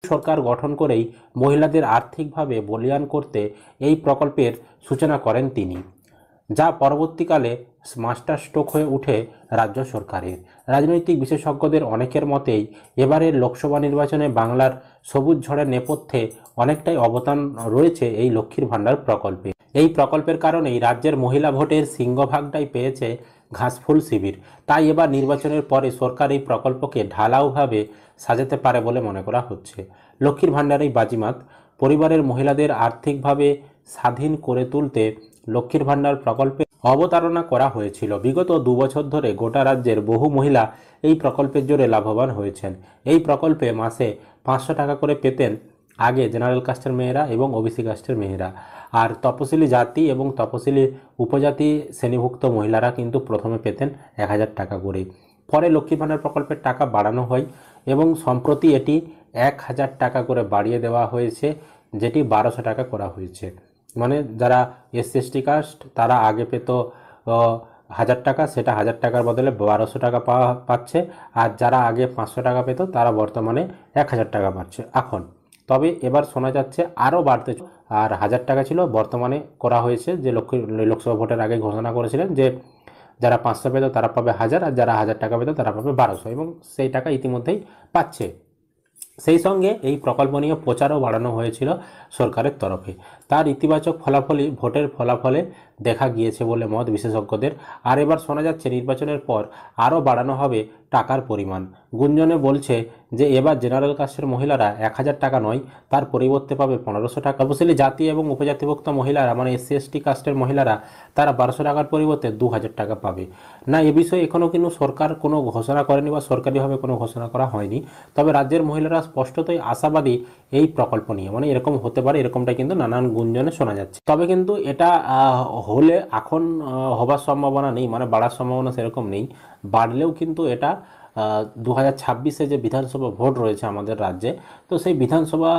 সরকার গঠন করেই মহিলাদের আর্থিকভাবে বলীয়ান করতে এই প্রকল্পের সূচনা করেন তিনি, যা পরবর্তীকালে মাস্টার স্ট্রোক হয়ে ওঠে রাজ্য সরকারের। রাজনৈতিক বিশেষজ্ঞদের অনেকের মতেই এবারের লোকসভা নির্বাচনে বাংলার সবুজ ঝড়ের নেপথ্যে অনেকটাই অবদান রয়েছে এই লক্ষ্মীর ভাণ্ডার প্রকল্পে। এই প্রকল্পের কারণেই রাজ্যের মহিলা ভোটের সিংহভাগটাই পেয়েছে ঘাসফুল শিবির। তাই এবার নির্বাচনের পরে সরকার এই প্রকল্পকে ঢালাওভাবে সাজাতে পারে বলে মনে করা হচ্ছে। লক্ষ্মীর ভাণ্ডারেই বাজিমাত। পরিবারের মহিলাদের আর্থিকভাবে স্বাধীন করে তুলতে লক্ষ্মীর ভাণ্ডার প্রকল্পে অবতারণা করা হয়েছিল। বিগত 2 বছর ধরে গোটা রাজ্যের বহু মহিলা এই প্রকল্পের জোরে লাভবান হয়েছেন। এই প্রকল্পে মাসে 500 টাকা করে পেতেন আগে জেনারেল কাস্টের মেয়েরা এবং ওবিসি কাস্টের মেয়েরা, আর তপশিলি জাতি এবং তপশিলি উপজাতি শ্রেণীভুক্ত মহিলারা কিন্তু প্রথমে পেতেন 1000 টাকা করে। পরে লক্ষ্মী ভাণ্ডার প্রকল্পের টাকা বাড়ানো হয় এবং সম্প্রতি এটি 1000 টাকা করে বাড়িয়ে দেওয়া হয়েছে, যেটি 1200 টাকা করা হয়েছে। মানে যারা SC/ST কাস্ট তারা আগে পেত 1000 টাকা, সেটা 1000 টাকার বদলে 1200 টাকা পাচ্ছে, আর যারা আগে 500 টাকা পেত তারা বর্তমানে 1000 টাকা পাচ্ছে এখন। তবে এবার শোনা যাচ্ছে আরও বাড়তে, আর 1000 টাকা ছিল, বর্তমানে করা হয়েছে যে লোকসভা ভোটের আগে ঘোষণা করেছিলেন যে যারা 500 পেত তারা পাবে 1000, আর যারা 1000 টাকা পেত তারা পাবে 1200, এবং সেই টাকা ইতিমধ্যেই পাচ্ছে। সেই সঙ্গে এই প্রকল্প নিয়ে প্রচারও বাড়ানো হয়েছিল সরকারের তরফে। তার ইতিবাচক ফলাফলই ভোটের ফলাফলে দেখা গিয়েছে বলে মত বিশেষজ্ঞদের। আর এবার শোনা যাচ্ছে নির্বাচনের পর আরও বাড়ানো হবে টাকার পরিমাণ। গুঞ্জনে বলছে যে এবার জেনারেল কাস্টের মহিলারা 1000 টাকা নয়, তার পরিবর্তে পাবে 1500 টাকা। তপশিলি জাতি এবং উপজাতিভুক্ত মহিলারা মানে SC/ST কাস্টের মহিলারা তারা 1200 টাকার পরিবর্তে 2000 টাকা পাবে। না, এ বিষয়ে এখনও কিন্তু সরকার কোনো ঘোষণা করেনি বা সরকারিভাবে কোনো ঘোষণা করা হয়নি। তবে রাজ্যের মহিলারা স্পষ্টতই আশাবাদী এই প্রকল্প নিয়ে, মানে এরকম হতে পারে, এরকমটা কিন্তু নানান গুঞ্জনে শোনা যাচ্ছে। তবে কিন্তু এটা হলে এখন হবার সম্ভাবনা নেই, মানে বাড়ার সম্ভাবনা সেরকম নেই। বাড়লেও কিন্তু এটা 2026-এ যে বিধানসভা ভোট রয়েছে আমাদের রাজ্যে, তো সেই বিধানসভা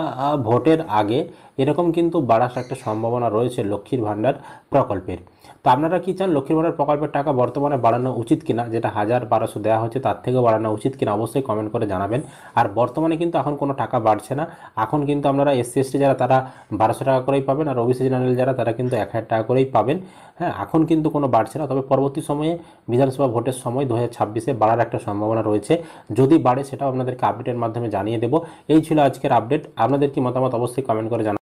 ভোটের আগে এরকম কিন্তু বাড়ার একটা সম্ভাবনা রয়েছে লক্ষ্মীর ভাণ্ডার প্রকল্পের। তো আপনারা কি চান লক্ষ্মীর ভাণ্ডার প্রকল্পের টাকা বর্তমানে বাড়ানো উচিত কিনা, যেটা 1000-1200 দেওয়া হচ্ছে তার থেকেও বাড়ানো উচিত কিনা, অবশ্যই কমেন্ট করে জানাবেন। আর বর্তমানে কিন্তু এখন কোনো টাকা বাড়ছে না, এখন কিন্তু আপনারা SC/ST যারা তারা 1200 টাকা করেই পাবেন, আর ওবিসি জেনারেল যারা তারা কিন্তু 1000 টাকা করেই পাবেন। হ্যাঁ, এখন কিন্তু কোনো বাড়ছে না, তবে পরবর্তী সময়ে বিধানসভা ভোটের সময় 2026-এ বাড়ার একটা সম্ভাবনা রয়েছে। যদি বাড়ে সেটাও আপনাদেরকে আপডেটের মাধ্যমে জানিয়ে দেবো। এই ছিল আজকের আপডেট। আপনাদের কি মতামত অবশ্যই কমেন্ট করে জানাবেন।